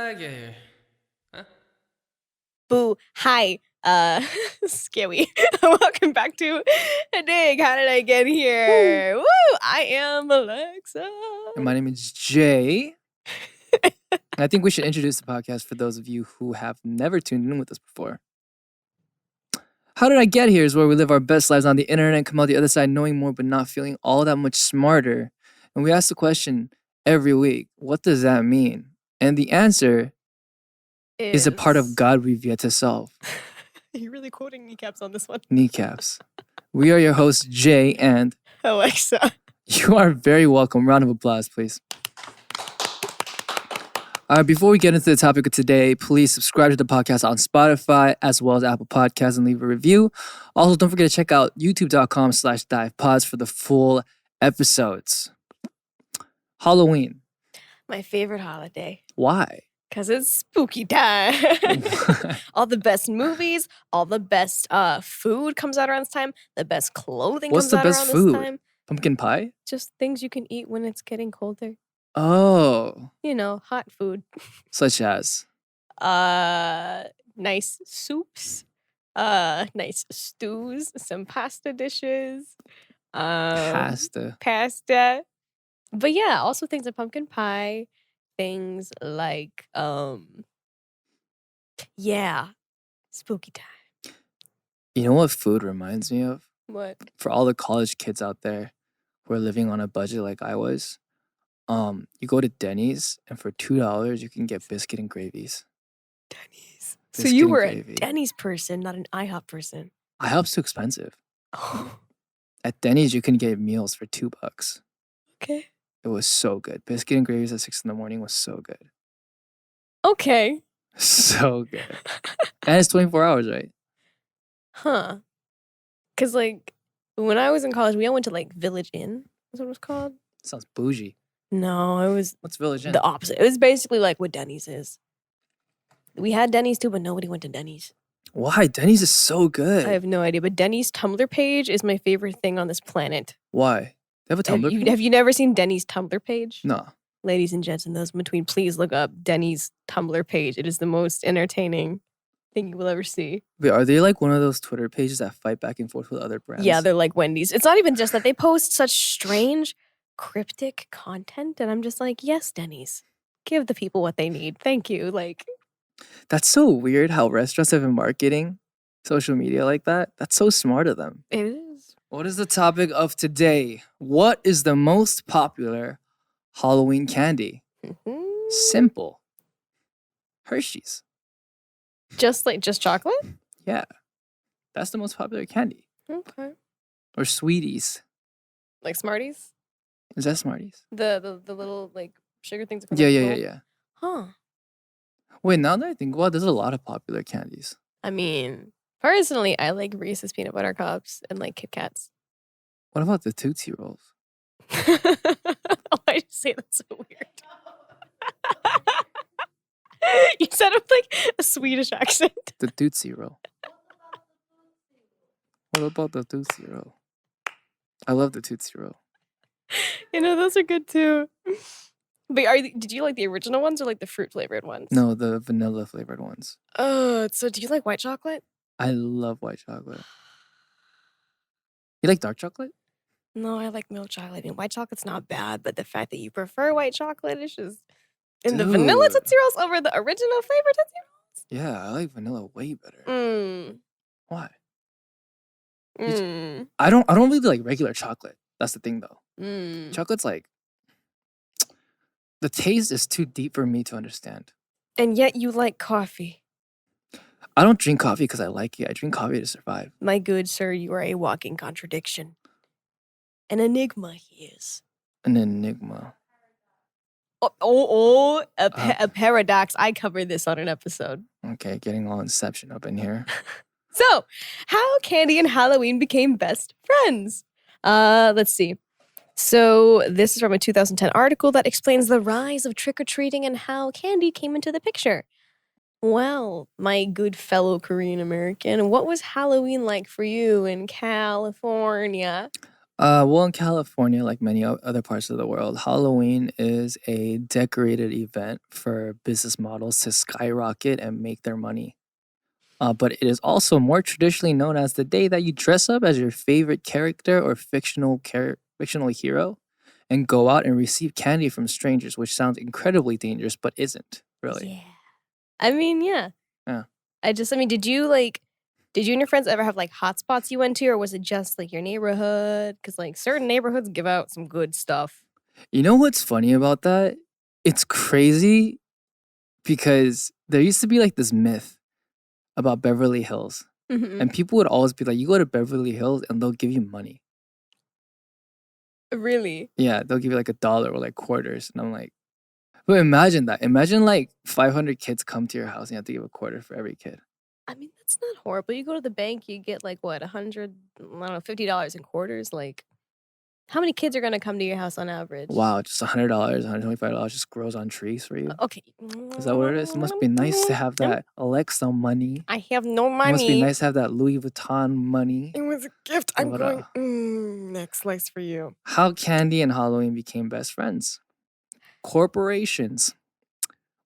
did I get here? Huh? Boo. Hi. Scary. Welcome back to HDIGH. How did I get here? Woo! I am AleXa. And my name is Jae. I think we should introduce the podcast for those of you who have never tuned in with us before. How Did I Get Here is where we live our best lives on the internet and come out the other side knowing more but not feeling all that much smarter. And we ask the question every week, what does that mean? And the answer is a part of God we've yet to solve. Are you really quoting kneecaps on this one? Kneecaps. We are your hosts, Jae and AleXa. You are very welcome. Round of applause, please. All right, before we get into the topic of today, please subscribe to the podcast on Spotify as well as Apple Podcasts and leave a review. Also, don't forget to check out youtube.com/divepods for the full episodes. Halloween. My favorite holiday. Why? Because it's spooky time. All the best movies, all the best food comes out around this time. The best clothing What's comes the out best around food? this time. Pumpkin pie? Just things you can eat when it's getting colder. Oh. You know, hot food. Such as? Nice soups. Nice stews. Some pasta dishes. Pasta. But yeah, also things like pumpkin pie. Things like, spooky time. You know what food reminds me of? What? For all the college kids out there who are living on a budget like I was, you go to Denny's and for $2 you can get biscuit and gravies. Denny's. Biscuit So you and were gravy. a Denny's person, not an IHOP person. IHOP's too expensive. Oh, At Denny's you can get meals for $2. okay. It was so good. Biscuit and gravies at 6 a.m. was so good. Okay. So good. And it's 24 hours, right? Huh. Because, like, when I was in college, we all went to, like, Village Inn. That's what it was called. Sounds bougie. No, it was What's Village Inn? the opposite. It was basically like what Denny's is. We had Denny's too, but nobody went to Denny's. Why? Denny's is so good. I have no idea, but Denny's Tumblr page is my favorite thing on this planet. Why? They have a Tumblr page? Have you never seen Denny's Tumblr page? No. Ladies and gents, and those in between, please look up Denny's Tumblr page. It is the most entertaining thing you will ever see. Wait, are they like one of those Twitter pages that fight back and forth with other brands? Yeah, they're like Wendy's. It's not even just that. They post such strange, cryptic content, and I'm just like, yes, Denny's. Give the people what they need. Thank you. Like, that's so weird how restaurants have been marketing social media like that. That's so smart of them. it is. What is the topic of today? What is the most popular Halloween candy? Mhm. Simple. Hershey's. Just chocolate? Yeah. That's the most popular candy. Okay. Or Sweeties. Like Smarties? Is that Smarties? The little like sugar things. That come Yeah, out of yeah, the yeah, bowl? yeah. Huh. Wait, now that I think, well, there's a lot of popular candies. I mean, personally, I like Reese's peanut butter cups and like Kit Kats. What about the Tootsie Rolls? Why did you say that so weird? You said it with like a Swedish accent. The Tootsie Roll. What about the Tootsie Roll? I love the Tootsie Roll. You know, those are good too. But did you like the original ones or like the fruit flavored ones? No, the vanilla flavored ones. Oh, so do you like white chocolate? I love white chocolate. You like dark chocolate? No, I like milk chocolate. I mean, white chocolate's not bad, but the fact that you prefer white chocolate is just... And the vanilla Dude. Tootsie Rolls over the original flavor Tootsie Rolls? Yeah, I like vanilla way better. Mmm. Why? Mmm. I don't really like regular chocolate. That's the thing though. Mmm. Chocolate's like, the taste is too deep for me to understand. And yet you like coffee. I don't drink coffee because I like it. I drink coffee to survive. My good sir, you are a walking contradiction. An enigma he is. An enigma. A paradox. I covered this on an episode. Okay, getting all Inception up in here. So, how Candy and Halloween became best friends. Let's see. So, this is from a 2010 article that explains the rise of trick-or-treating and how candy came into the picture. Well, my good fellow Korean American, what was Halloween like for you in California? Well, in California, like many other parts of the world, Halloween is a decorated event for business models to skyrocket and make their money. But it is also more traditionally known as the day that you dress up as your favorite character or fictional hero and go out and receive candy from strangers, which sounds incredibly dangerous, but isn't really. Yeah. I mean, yeah. Yeah. Did you and your friends ever have like hotspots you went to, or was it just like your neighborhood? Because like certain neighborhoods give out some good stuff. You know what's funny about that? It's crazy because there used to be like this myth about Beverly Hills. Mhm. And people would always be like, you go to Beverly Hills and they'll give you money. Really? Yeah, they'll give you like $1 or like quarters. And I'm like, but imagine that. Imagine like 500 kids come to your house and you have to give a quarter for every kid. I mean, that's not horrible. You go to the bank, you get like what, 100, I don't know, $50 in quarters. Like, how many kids are gonna come to your house on average? Wow, just $100, $125 just grows on trees for you. Okay. Is that what it is? It must be nice to have that AleXa money. I have no It money. must be nice to have that Louis Vuitton money. It was a gift. I'm What going. a- Next slice for you. How candy and Halloween became best friends. Corporations.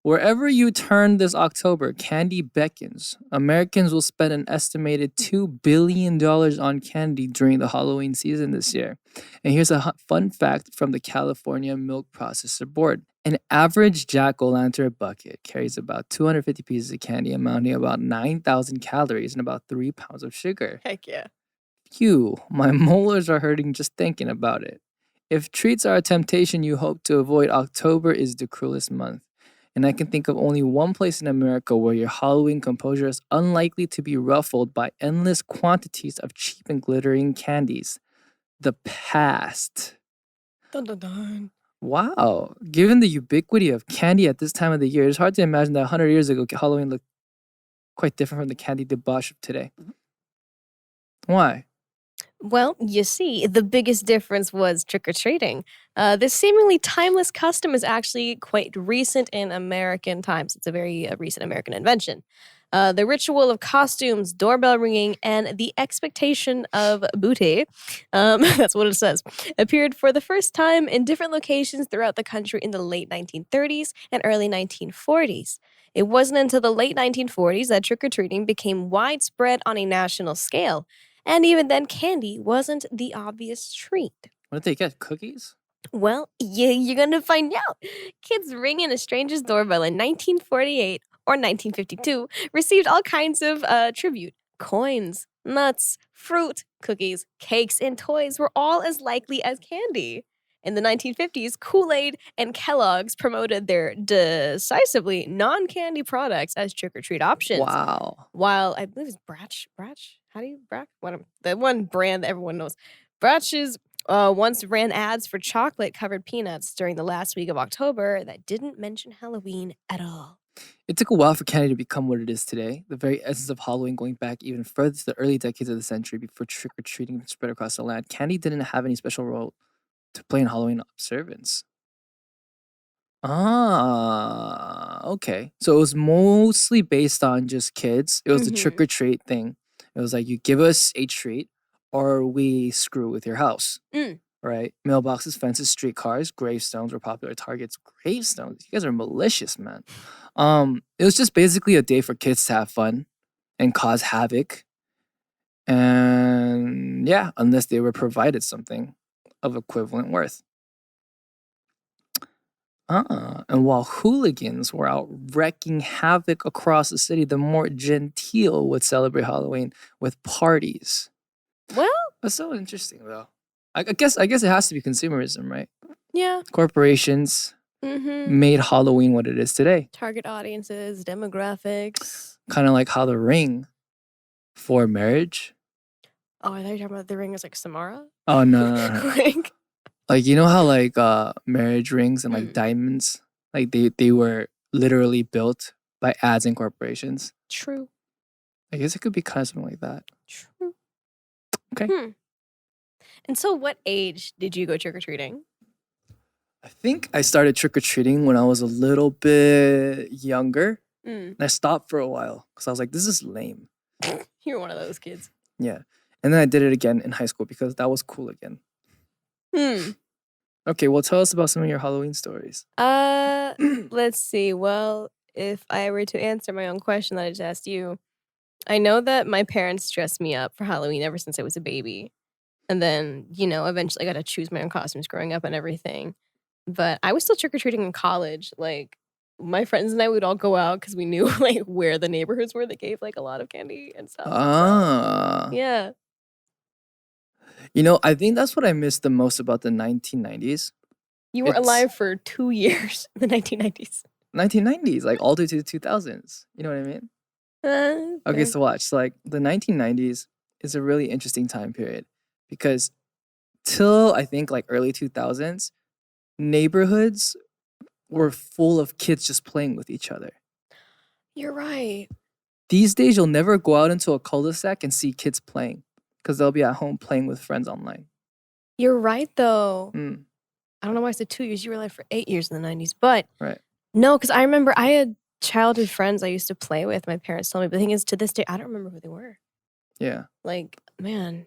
Wherever you turn this October, candy beckons. Americans will spend an estimated $2 billion on candy during the Halloween season this year. And here's a fun fact from the California Milk Processor Board. An average jack-o'-lantern bucket carries about 250 pieces of candy, amounting about 9,000 calories and about 3 pounds of sugar. Heck yeah. Phew, my molars are hurting just thinking about it. If treats are a temptation you hope to avoid, October is the cruelest month. And I can think of only one place in America where your Halloween composure is unlikely to be ruffled by endless quantities of cheap and glittering candies. The past. Dun dun dun. Wow. Given the ubiquity of candy at this time of the year, it's hard to imagine that 100 years ago, Halloween looked quite different from the candy debauch of today. Why? Well, you see, the biggest difference was trick or treating. This seemingly timeless custom is actually quite recent in American times. It's a very recent American invention. The ritual of costumes, doorbell ringing, and the expectation of booty, that's what it says, appeared for the first time in different locations throughout the country in the late 1930s and early 1940s. It wasn't until the late 1940s that trick or treating became widespread on a national scale. And even then, candy wasn't the obvious treat. What did they get? Cookies? Well, you're going to find out. Kids ringing a stranger's doorbell in 1948 or 1952 received all kinds of tribute. Coins, nuts, fruit, cookies, cakes, and toys were all as likely as candy. In the 1950s, Kool-Aid and Kellogg's promoted their decisively non-candy products as trick-or-treat options. Wow. While I believe it's Bratch, how do you Bratch? The one brand that everyone knows. Bratch's once ran ads for chocolate-covered peanuts during the last week of October that didn't mention Halloween at all. It took a while for candy to become what it is today. The very essence of Halloween going back even further to the early decades of the century before trick-or-treating spread across the land. Candy didn't have any special role to play in Halloween observance. Okay. So it was mostly based on just kids. It was the trick or treat thing. It was like you give us a treat or we screw with your house. Right? Mailboxes, fences, streetcars, gravestones were popular targets. Gravestones? You guys are malicious, man. It was just basically a day for kids to have fun and cause havoc. And yeah, unless they were provided something of equivalent worth. And while hooligans were out wreaking havoc across the city, the more genteel would celebrate Halloween with parties. Well, that's so interesting, though. I guess it has to be consumerism, right? Yeah. Corporations made Halloween what it is today. Target audiences, demographics. Kind of like how the ring for marriage. Oh, I thought you were talking about the ring as like Samara. Oh no. Like, you know how like marriage rings and like diamonds, like they were literally built by ads and corporations. True. I guess it could be kind of something like that. True. Okay. And so what age did you go trick-or-treating? I think I started trick-or-treating when I was a little bit younger. And I stopped for a while because I was like, this is lame. You're one of those kids. Yeah. And then I did it again in high school because that was cool again. Okay, well, tell us about some of your Halloween stories. Let's see. Well, if I were to answer my own question that I just asked you, I know that my parents dressed me up for Halloween ever since I was a baby. And then, eventually I got to choose my own costumes growing up and everything. But I was still trick-or-treating in college. Like, my friends and I would all go out because we knew, like, where the neighborhoods were that gave, like, a lot of candy and stuff. Ah. So, yeah. I think that's what I miss the most about the 1990s. You were alive for 2 years in the 1990s. 1990s, like all the way to the 2000s. You know what I mean? Okay, so watch. Like the 1990s is a really interesting time period because till I think like early 2000s, neighborhoods were full of kids just playing with each other. You're right. These days, you'll never go out into a cul-de-sac and see kids playing because they'll be at home playing with friends online. You're right, though. Mm. I don't know why I said 2 years. You were alive for 8 years in the 90s. But right. No, because I remember I had childhood friends I used to play with. My parents told me. But the thing is, to this day, I don't remember who they were. Yeah. Like, man,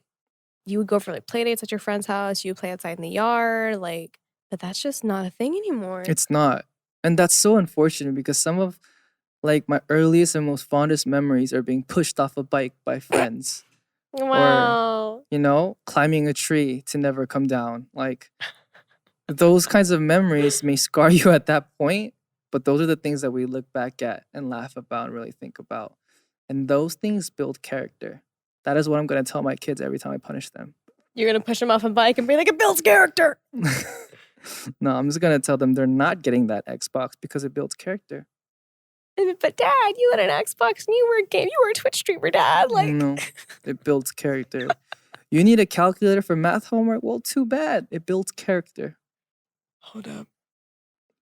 you would go for like play dates at your friend's house. You would play outside in the yard. Like, but that's just not a thing anymore. It's not. And that's so unfortunate because some of like my earliest and most fondest memories are being pushed off a bike by friends. Wow. Or, climbing a tree to never come down. Like those kinds of memories may scar you at that point, but those are the things that we look back at and laugh about and really think about. And those things build character. That is what I'm going to tell my kids every time I punish them. You're going to push them off a bike and be like, it builds character. No, I'm just going to tell them they're not getting that Xbox because it builds character. But Dad, you had an Xbox and you were a Twitch streamer, Dad. Like, no, it builds character. You need a calculator for math homework? Well, too bad. It builds character. Hold up.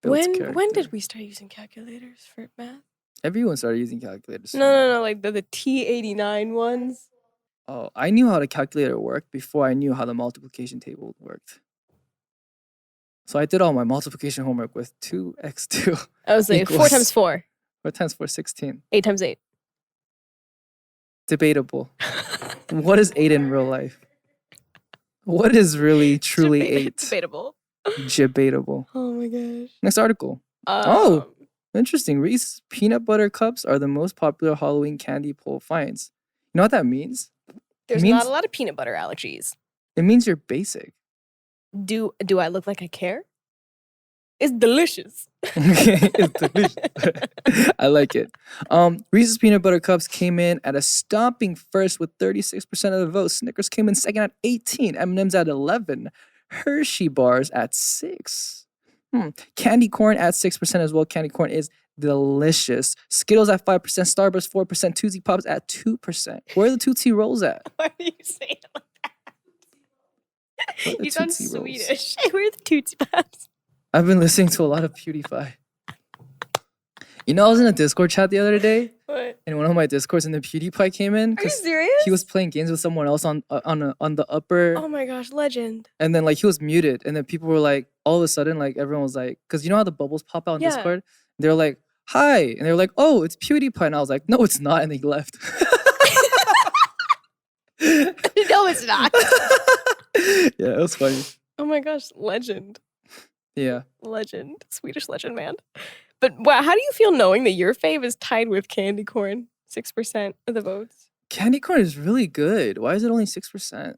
When did we start using calculators for math? Everyone started using calculators. No, like the T89 ones. Oh, I knew how the calculator worked before I knew how the multiplication table worked. So I did all my multiplication homework with 2x2. I was like 4 times 4. 4 times 4, 16. 8 times 8. Debatable. What is 8 in real life? What is really, truly 8? Debatable. Debatable. Oh my gosh. Next article. Interesting. Reese's peanut butter cups are the most popular Halloween candy poll finds. You know what that means? There's not a lot of peanut butter allergies. It means you're basic. Do I look like I care? It's delicious. It's delicious. I like it. Reese's peanut butter cups came in at a stomping first with 36% of the vote. Snickers came in second at 18. M&M's at 11. Hershey bars at 6. Candy corn at 6% as well. Candy corn is delicious. Skittles at 5%. Starburst 4%. Tootsie Pops at 2%. Where are the Tootsie Rolls at? Why do you say it like that? You sound Swedish. Where are the Tootsie Pops? I've been listening to a lot of PewDiePie. I was in a Discord chat the other day. What? In one of my Discords, and the PewDiePie came in. Are you serious? He was playing games with someone else on the upper. Oh my gosh, legend. And then he was muted, and then people were like, all of a sudden, everyone was like, because you know how the bubbles pop out on Discord? They were like, hi, and they were like, oh, it's PewDiePie, and I was like, no, it's not, and they left. No, it's not. Yeah, it was funny. Oh my gosh, legend. Yeah. Legend. Swedish legend, man. But wow, how do you feel knowing that your fave is tied with candy corn? 6% of the votes. Candy corn is really good. Why is it only 6%?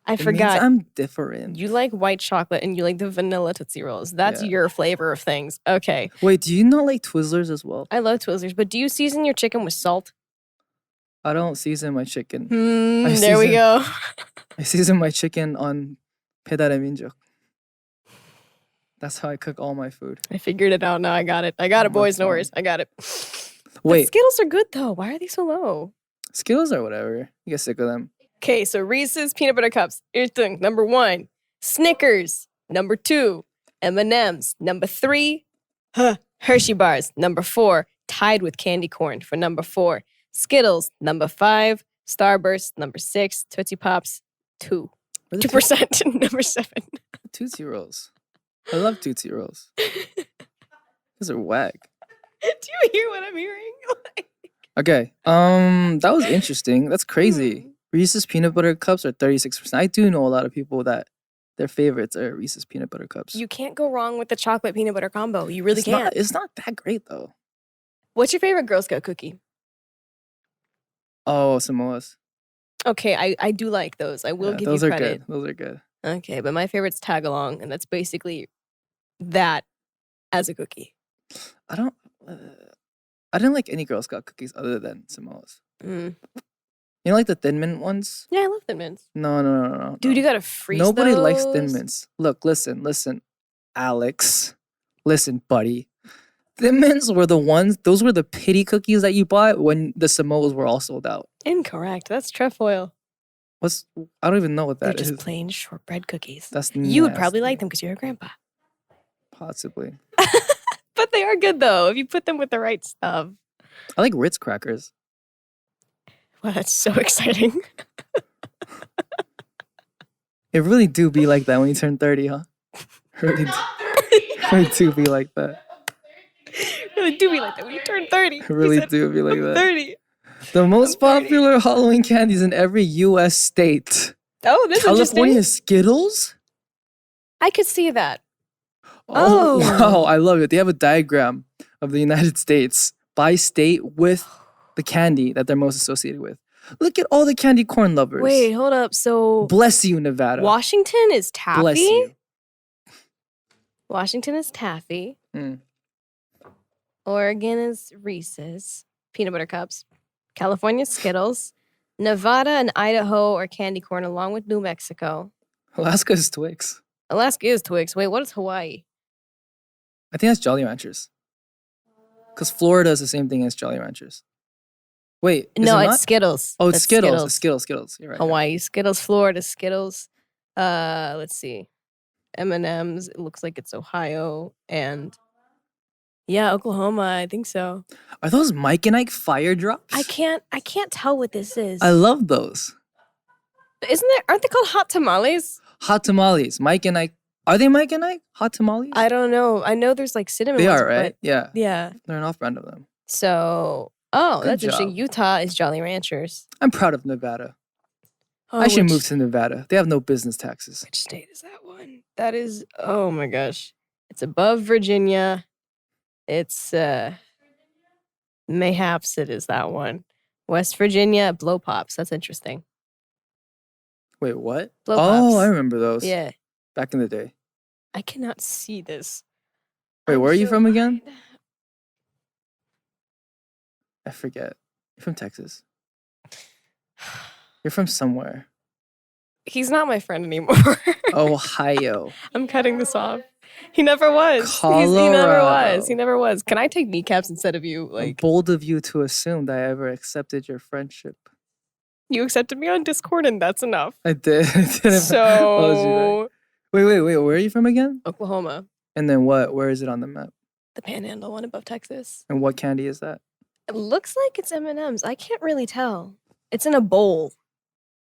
I forgot. Means I'm different. You like white chocolate and you like the vanilla Tootsie Rolls. That's your flavor of things. Okay. Wait, do you not like Twizzlers as well? I love Twizzlers, but do you season your chicken with salt? I don't season my chicken. There we go. I season my chicken on 배달의 민족. That's how I cook all my food. I figured it out now. I got it. Boys. No worries. I got it. Wait. But Skittles are good, though. Why are they so low? Skittles are whatever. You get sick of them. Okay, so Reese's Peanut Butter Cups. Here's the thing. Number 1, Snickers. Number 2, M&M's. Number 3, Hershey Bars. Number 4, tied with candy corn for number 4. Skittles. Number 5, Starburst. Number 6, Tootsie Pops. 2%. Number 7. Tootsie Rolls. I love Tootsie Rolls. Those are whack. Do you hear what I'm hearing? Okay. That was interesting. That's crazy. Reese's peanut butter cups are 36%. I do know a lot of people that their favorites are Reese's peanut butter cups. You can't go wrong with the chocolate peanut butter combo. You really can't. It's not that great though. What's your favorite Girl Scout cookie? Oh, Samoa's. Okay, I do like those. I will give those you are credit. good. Those are good. Okay, but my favorite's Tag Along, and that's basically that as a cookie. I didn't like any Girl Scout cookies other than Samoa's. Mm. You know, like the Thin Mint ones? Yeah, I love Thin Mints. No. Dude, you gotta freeze Nobody those. likes Thin Mints. Look, listen, Alex. Listen, buddy. Thin Mints were the ones, those were the pity cookies that you bought when the Samoas were all sold out. Incorrect. That's trefoil. I don't even know what They're that is. just plain shortbread cookies. That's You would probably nasty. like them because you're a grandpa. Possibly. But they are good though if you put them with the right stuff. I like Ritz crackers. Wow, that's so exciting. It really do be like that when you turn 30, huh? Really do be like that. Really do be like that when you turn 30. It really do be like I'm that. 30. The most I'm 30. popular Halloween candies in every U.S. state. Oh, this is California interesting. Skittles? I could see that. Oh, Oh. wow. I love it. They have a diagram of the United States by state with the candy that they're most associated with. Look at all the candy corn lovers. Wait, hold up. So Bless you, Nevada. Washington is taffy? Bless you. Washington is taffy. Mm. Oregon is Reese's peanut butter cups. California Skittles. Nevada and Idaho are candy corn along with New Mexico. Alaska is Twix. Alaska is Twix. Wait, what is Hawaii? I think that's Jolly Ranchers. Because Florida is the same thing as Jolly Ranchers. Wait, is No, it it's not? Skittles. Oh, it's That's Skittles. It's Skittles. You're right. Hawaii Skittles. Florida Skittles. Let's see. M&M's. It looks like it's Ohio and yeah, Oklahoma. I think so. Are those Mike and Ike fire drops? I can't tell what this is. I love those. Aren't they called hot tamales? Hot tamales. Mike and Ike. Are they Mike and Ike? Hot tamales? I don't know. I know there's like cinnamon They ones, are, right? but Yeah. yeah. They're an off-brand of them. So, Good that's interesting. job. Utah is Jolly Ranchers. I'm proud of Nevada. Oh, I should which- move to Nevada. They have no business taxes. Which state is that one? That is, oh my gosh. It's above Virginia. It's, mayhaps it is that one. West Virginia, Blow Pops. That's interesting. Wait, what? Blow Oh, Pops. I remember those. Yeah. Back in the day. I cannot see this. Wait, I'm where are you so from again? behind. I forget. You're from Texas. You're from somewhere. He's not my friend anymore. Ohio. I'm cutting this off. He never was. He Colorado. never was. Can I take kneecaps instead of you? Like, Bold of you to assume that I ever accepted your friendship. you accepted me on Discord and that's enough. I did. I didn't apologize you back. So, Wait. Where are you from again? Oklahoma, And then what? Where is it on the map? the Panhandle one above Texas. And what candy is that? It looks like it's M&M's. I can't really tell. It's in a bowl.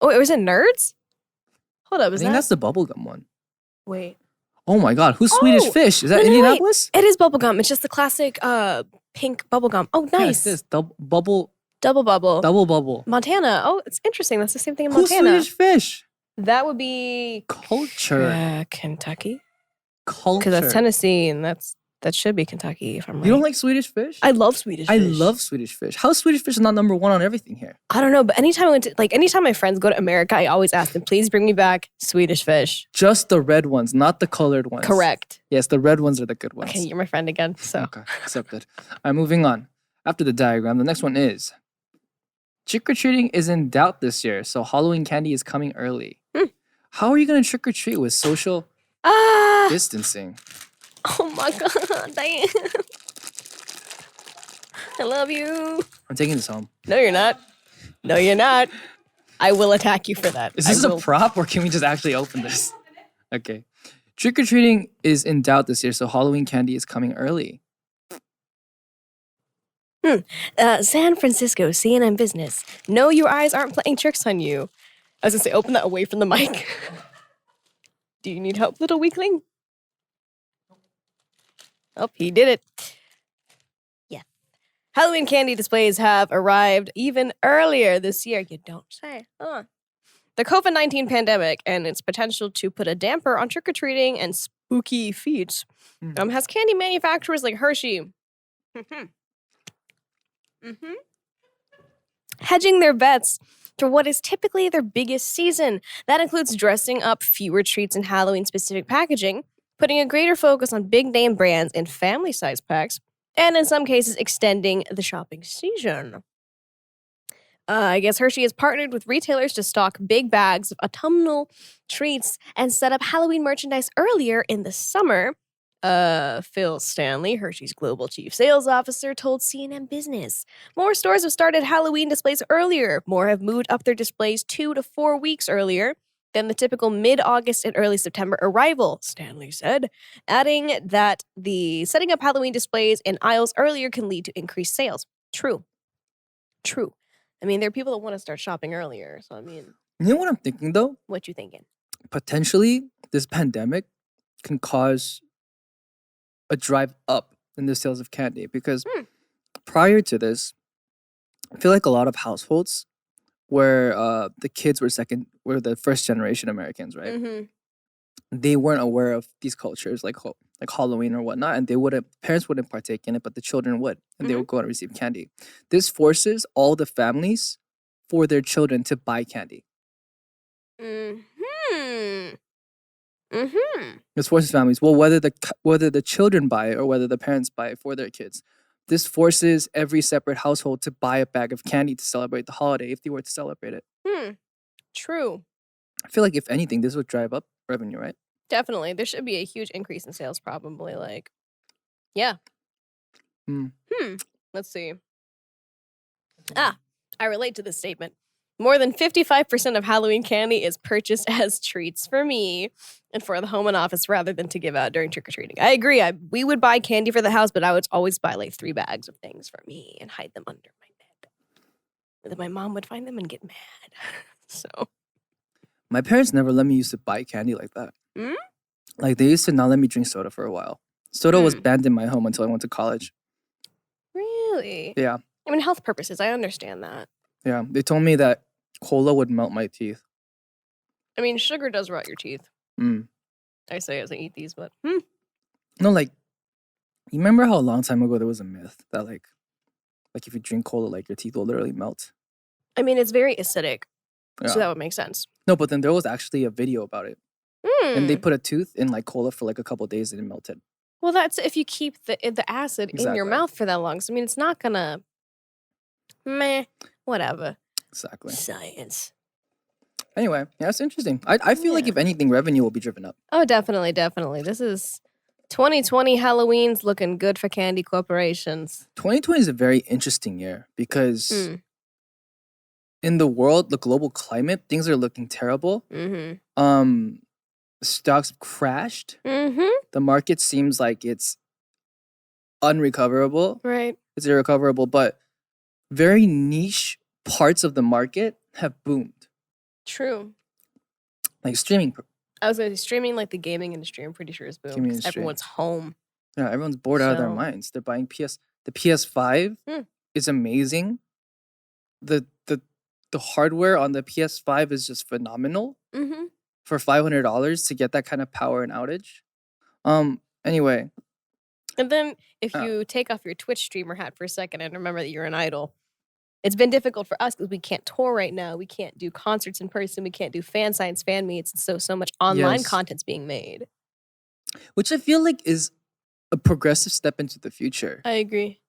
Oh, was it Nerds? Hold up, I is think that? that's the bubblegum one. Wait. Oh my god, who's Swedish Oh, Fish? Is that no, wait. Indianapolis? It is bubblegum. It's just the classic pink bubblegum. Oh, Yeah, nice. it's this double bubble. Double bubble. Montana. Oh, it's interesting. That's the same thing in Who's Montana. Swedish Fish? That would be Culture. Kentucky. Culture. Because that's Tennessee, and that should be Kentucky, if I'm right. You don't like Swedish Fish? I love Swedish I fish. love Swedish Fish. How is Swedish Fish not number one on everything here? I don't know, but anytime my friends go to America, I always ask them, please bring me back Swedish fish. Just the red ones, not the colored ones. Correct. Yes, the red ones are the good ones. Okay, you're my friend again. So Okay, accepted. All right, moving on. After the diagram, the next one is trick-or-treating is in doubt this year, so Halloween candy is coming early. How are you going to trick-or-treat with social distancing? Oh my god, damn. I love you. I'm taking this home. No, you're not. No, you're not. I will attack you for that. Is this a prop or can we just actually open this? Okay. Trick-or-treating is in doubt this year, so Halloween candy is coming early. San Francisco, CNN Business. No, your eyes aren't playing tricks on you. I was gonna say, open that away from the mic. Do you need help, little weakling? Oh, he did it. Yeah. Halloween candy displays have arrived even earlier this year. You don't say. The COVID-19 pandemic and its potential to put a damper on trick-or-treating and spooky feats has candy manufacturers like Hershey hedging their bets for what is typically their biggest season. That includes dressing up fewer treats in Halloween-specific packaging, putting a greater focus on big-name brands in family-size packs, and in some cases, extending the shopping season. I guess Hershey has partnered with retailers to stock big bags of autumnal treats and set up Halloween merchandise earlier in the summer. Phil Stanley, Hershey's global chief sales officer, told CNN Business. More stores have started Halloween displays earlier. More have moved up their displays 2 to 4 weeks earlier than the typical mid-August and early September arrival, Stanley said, adding that the setting up Halloween displays in aisles earlier can lead to increased sales. True. I mean, there are people that want to start shopping earlier, so I mean... You know what I'm thinking, though? What you thinking? Potentially, this pandemic can cause a drive up in the sales of candy, because prior to this, I feel like a lot of households where the kids were the first generation Americans, right? They weren't aware of these cultures like Halloween or whatnot, and parents wouldn't partake in it, but the children would, and they would go and receive candy. This forces all the families for their children to buy candy. This forces families. Well, whether the children buy it or whether the parents buy it for their kids, this forces every separate household to buy a bag of candy to celebrate the holiday if they were to celebrate it. True. I feel like if anything, this would drive up revenue, right? Definitely. There should be a huge increase in sales, probably. Yeah. Let's see. I relate to this statement. More than 55% of Halloween candy is purchased as treats for me and for the home and office rather than to give out during trick-or-treating. I agree. We would buy candy for the house, but I would always buy 3 bags of things for me and hide them under my bed. And then my mom would find them and get mad. So... My parents never let me used to buy candy like that. Like, they used to not let me drink soda for a while. Soda was banned in my home until I went to college. Really? Yeah. I mean, health purposes, I understand that. Yeah. They told me that cola would melt my teeth. I mean, sugar does rot your teeth. I say as I eat these, but... No, you remember how a long time ago there was a myth that, like if you drink cola, your teeth will literally melt? I mean, it's very acidic. Yeah. So that would make sense. No, but then there was actually a video about it. And they put a tooth in cola for a couple of days and it melted. Well, that's if you keep the acid in your mouth for that long. So, I mean, it's not gonna... whatever. Exactly. Science. Anyway, yeah, that's interesting. I feel like if anything, revenue will be driven up. Oh, definitely. This is 2020 Halloween's looking good for candy corporations. 2020 is a very interesting year because in the world, the global climate, things are looking terrible. Stocks have crashed. The market seems like it's unrecoverable. Right. It's irrecoverable, but very niche parts of the market have boomed. True. Like streaming. I was going to say streaming, the gaming industry, I'm pretty sure is boomed because everyone's home. Yeah, everyone's bored out of their minds. They're buying the PS5 is amazing. The hardware on the PS5 is just phenomenal. For $500 to get that kind of power and outage. Anyway. And then if you take off your Twitch streamer hat for a second and remember that you're an idol, it's been difficult for us because we can't tour right now. We can't do concerts in person. We can't do fan signs, fan meets. And so much online content's being made. Which I feel like is a progressive step into the future. I agree.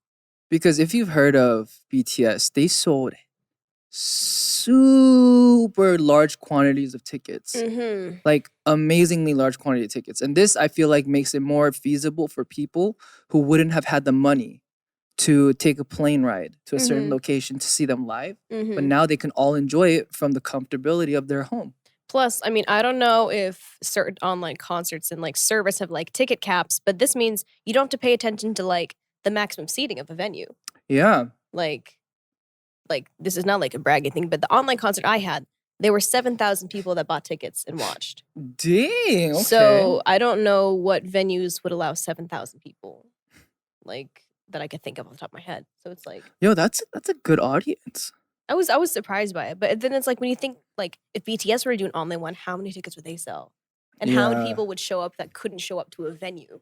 Because if you've heard of BTS, they sold super large quantities of tickets. Amazingly large quantity of tickets. And this, I feel like, makes it more feasible for people who wouldn't have had the money to take a plane ride to a certain location to see them live. But now they can all enjoy it from the comfortability of their home. Plus, I mean, I don't know if certain online concerts and service have ticket caps, but this means you don't have to pay attention to the maximum seating of a venue. Yeah. This is not a bragging thing, but the online concert I had, there were 7,000 people that bought tickets and watched. Dang, okay. So I don't know what venues would allow 7,000 people. that I could think of off the top of my head. So it's like Yo, that's a good audience. I was surprised by it, but then it's like when you think like if BTS were to do an online one, how many tickets would they sell, and how many Yeah. people would show up that couldn't show up to a venue?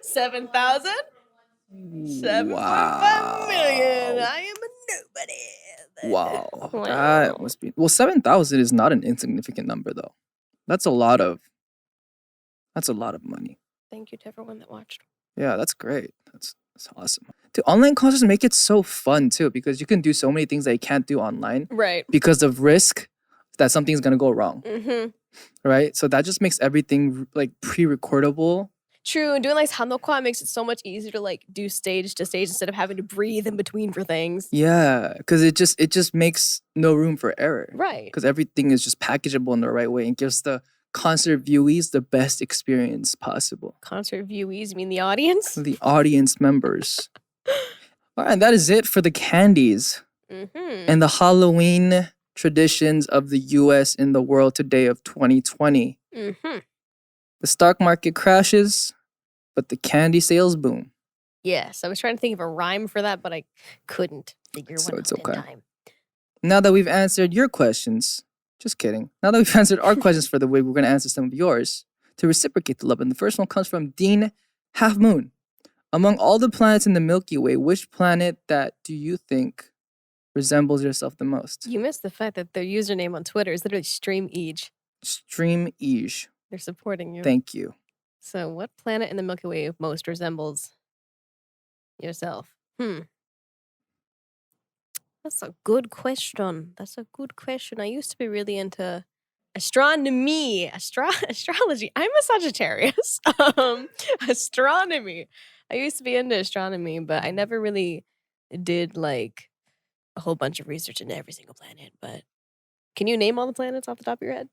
7,000? 7.5 Wow. million. I am a nobody. Wow. That must be 7,000 is not an insignificant number though. That's a lot of money. Thank you to everyone that watched. Yeah, that's great. That's awesome. Dude, online concerts make it so fun too because you can do so many things that you can't do online Right. because of risk that something's gonna go wrong. Mm-hmm. Right? So that just makes everything like pre-recordable. True, and doing like hanokwa makes it so much easier to like do stage to stage instead of having to breathe in between for things. Yeah, because it just makes no room for error. Right. Because everything is just packageable in the right way and gives the concert viewees the best experience possible. Concert viewees, you mean the audience? The audience members. All right, that is it for the candies Mm-hmm. and the Halloween traditions of the US in the world today of 2020. Mm-hmm. The stock market crashes, but the candy sales boom. Yes, I was trying to think of a rhyme for that, but I couldn't figure So one it's out okay. in time. Now that we've answered your questions, just kidding. Now that we've answered our questions for the week, we're going to answer some of yours to reciprocate the love. And the first one comes from Dean Half Moon. Among all the planets in the Milky Way, which planet that do you think resembles yourself the most? You missed the fact that their username on Twitter is literally StreamEge. StreamEge. They're supporting you. Thank you. So, what planet in the Milky Way most resembles yourself? That's a good question. I used to be really into astronomy, astrology. I'm a Sagittarius. Astronomy. I used to be into astronomy, but I never really did like a whole bunch of research into every single planet. But can you name all the planets off the top of your head?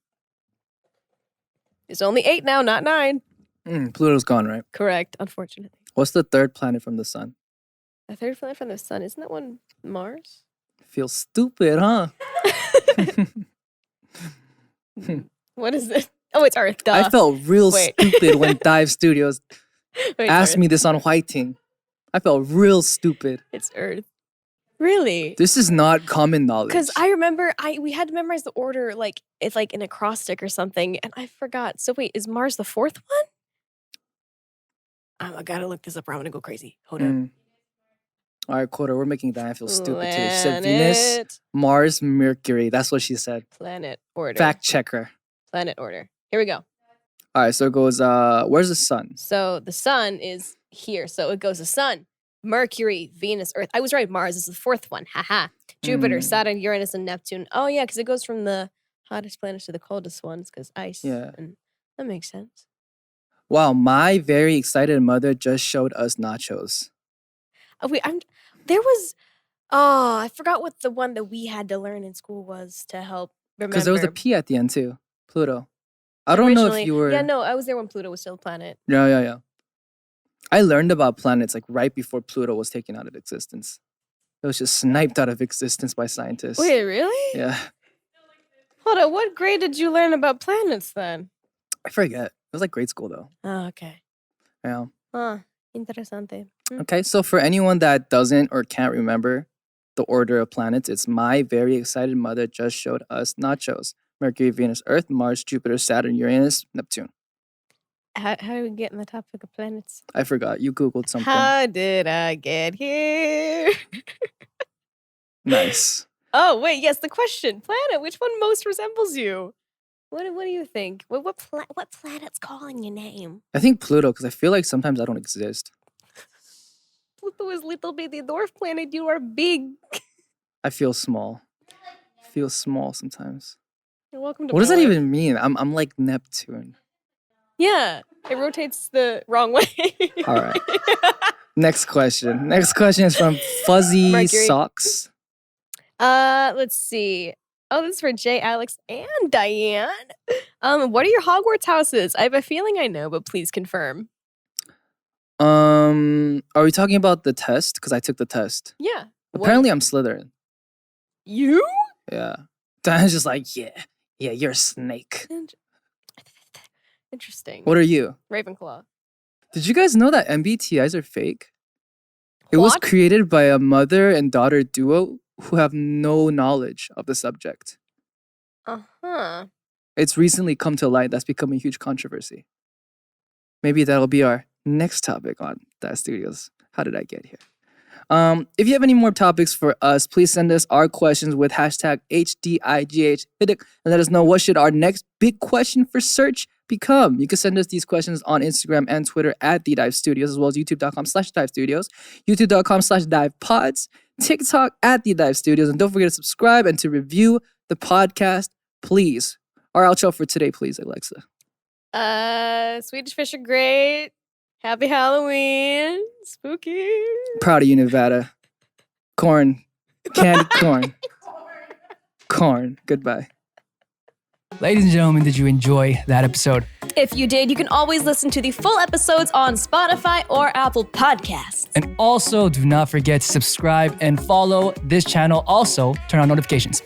It's only 8 now, not 9. Pluto's gone, right? Correct, unfortunately. What's the third planet from the sun? The third planet from the sun, isn't that one Mars? Feels stupid, huh? What is it? Oh, it's Earth. Duh. I felt real Wait. stupid when Dive Studios Wait, asked Earth. me this on Whiting. I felt real stupid. It's Earth. Really? This is not common knowledge. Because I remember we had to memorize the order, like it's like an acrostic or something, and I forgot. So wait, is Mars the fourth one? I gotta look this up or I'm gonna go crazy. Hold on. All right, Quarter, we're making Diane feel stupid too. She said Venus, Mars, Mercury. That's what she said. Planet order. Fact checker. Planet order. Here we go. All right, so it goes, where's the sun? So the sun is here. So it goes the sun, Mercury, Venus, Earth. I was right. Mars is the fourth one. Haha. Jupiter, Saturn, Uranus, and Neptune. Oh, yeah, because it goes from the hottest planets to the coldest ones because ice. Yeah. And that makes sense. Wow, my very excited mother just showed us nachos. Oh, wait, I forgot what the one that we had to learn in school was to help remember. Because there was a P at the end too. Pluto. I don't know if you were. Yeah, no, I was there when Pluto was still a planet. Yeah. I learned about planets like right before Pluto was taken out of existence. It was just sniped out of existence by scientists. Wait, really? Yeah. Hold on, what grade did you learn about planets then? I forget. It was like grade school though. Oh, okay. Yeah. Interesante. Okay, so for anyone that doesn't or can't remember the order of planets, it's my very excited mother just showed us nachos. Mercury, Venus, Earth, Mars, Jupiter, Saturn, Uranus, Neptune. How did we get in the topic of planets? I forgot. You Googled something. How did I get here? Nice. Oh, wait, yes, the question. Planet, which one most resembles you? What do you think? What planet's calling your name? I think Pluto, because I feel like sometimes I don't exist. Pluto is little bitty dwarf planet. You are big. I feel small. I feel small sometimes. You're welcome to What does that my life. even mean? I'm like Neptune. Yeah, it rotates the wrong way. All right. Next question. Next question is from Fuzzy Mercury. Socks. Let's see. Oh, this is for Jae, Alex, and Diane. What are your Hogwarts houses? I have a feeling I know, but please confirm. Are we talking about the test? Because I took the test. Yeah. Apparently, I'm Slytherin. You? Yeah. Diane's just like, yeah, you're a snake. Interesting. What are you? Ravenclaw. Did you guys know that MBTIs are fake? It was What? created by a mother and daughter duo who have no knowledge of the subject. Uh-huh. It's recently come to light. That's become a huge controversy. Maybe that'll be our next topic on Dive Studios. How did I get here? If you have any more topics for us, please send us our questions with hashtag HDIGH and let us know what should our next big question for search become. You can send us these questions on Instagram and Twitter at The Dive Studios, as well as youtube.com/Dive Studios, youtube.com/Dive Pods, TikTok at The Dive Studios. And don't forget to subscribe and to review the podcast, please. Our outro for today, please, Alexa. Swedish Fish are great. Happy Halloween. Spooky. Proud of you, Nevada. Corn. Candy corn. Corn. Goodbye. Ladies and gentlemen, did you enjoy that episode? If you did, you can always listen to the full episodes on Spotify or Apple Podcasts. And also, do not forget to subscribe and follow this channel. Also, turn on notifications.